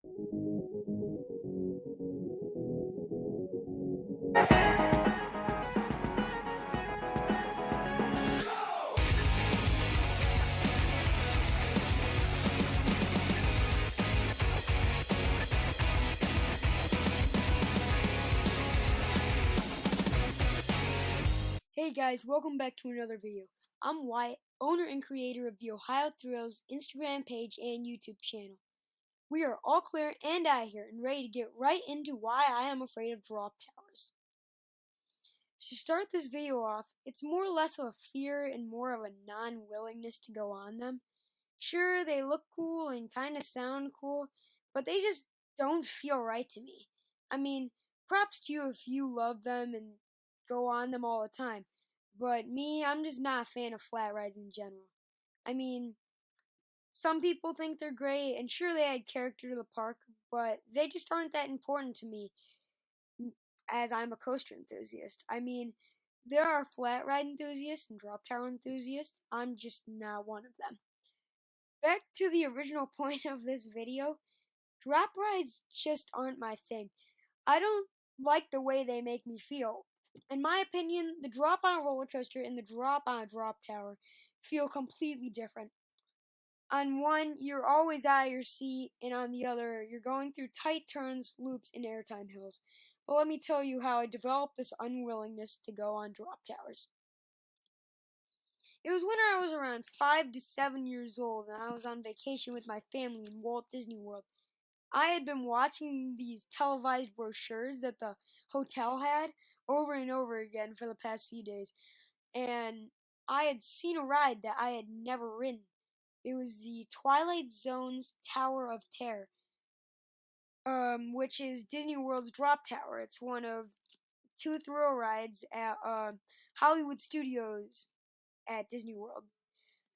Hey guys, welcome back to another video. I'm Wyatt, owner and creator of the Ohio Thrills Instagram page and YouTube channel. We are all clear and out here and ready to get right into why I am afraid of drop towers. To start this video off, it's more or less of a fear and more of a non-willingness to go on them. Sure, they look cool and kind of sound cool, but they just don't feel right to me. I mean, props to you if you love them and go on them all the time. But me, I'm just not a fan of flat rides in general. I mean, some people think they're great, and sure they add character to the park, but they just aren't that important to me as I'm a coaster enthusiast. I mean, there are flat ride enthusiasts and drop tower enthusiasts. I'm just not one of them. Back to the original point of this video, drop rides just aren't my thing. I don't like the way they make me feel. In my opinion, the drop on a roller coaster and the drop on a drop tower feel completely different. On one, you're always out of your seat, and on the other, you're going through tight turns, loops, and airtime hills. But let me tell you how I developed this unwillingness to go on drop towers. It was when I was around 5 to 7 years old and I was on vacation with my family in Walt Disney World. I had been watching these televised brochures that the hotel had over and over again for the past few days, and I had seen a ride that I had never ridden. It was the Twilight Zone's Tower of Terror, which is Disney World's drop tower. It's one of two thrill rides at Hollywood Studios at Disney World.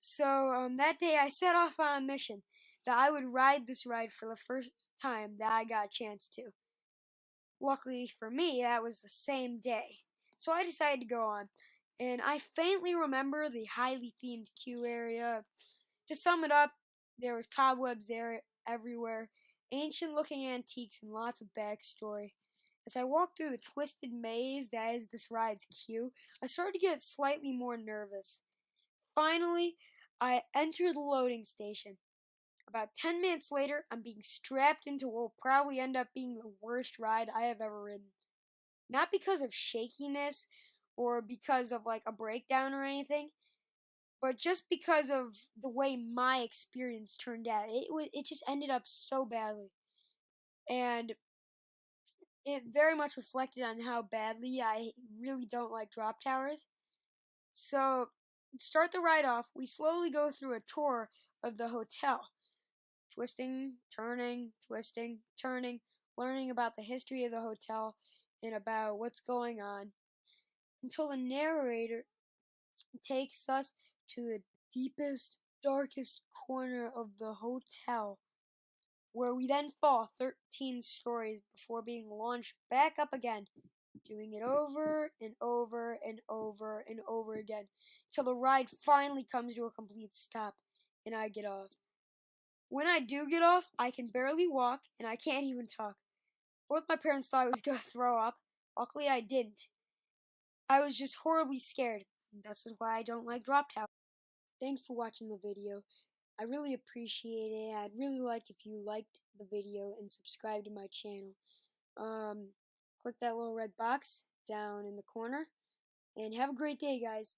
So that day I set off on a mission that I would ride this ride for the first time that I got a chance to. Luckily for me, that was the same day. So I decided to go on, and I faintly remember the highly themed queue area. To sum it up, there was cobwebs there everywhere, ancient-looking antiques, and lots of backstory. As I walked through the twisted maze that is this ride's queue, I started to get slightly more nervous. Finally, I entered the loading station. About 10 minutes later, I'm being strapped into what will probably end up being the worst ride I have ever ridden. Not because of shakiness or because of like a breakdown or anything, but just because of the way my experience turned out. It just ended up so badly. And it very much reflected on how badly I really don't like drop towers. So, to start the ride off, we slowly go through a tour of the hotel. Twisting, turning, learning about the history of the hotel and about what's going on, until the narrator takes us to the deepest, darkest corner of the hotel, where we then fall 13 stories before being launched back up again, doing it over and over and over and over again, till the ride finally comes to a complete stop and I get off. When I do get off, I can barely walk and I can't even talk. Both my parents thought I was going to throw up. Luckily, I didn't. I was just horribly scared. This is why I don't like drop towers. Thanks for watching the video. I really appreciate it. I'd really like if you liked the video and subscribed to my channel. Click that little red box down in the corner. And have a great day, guys.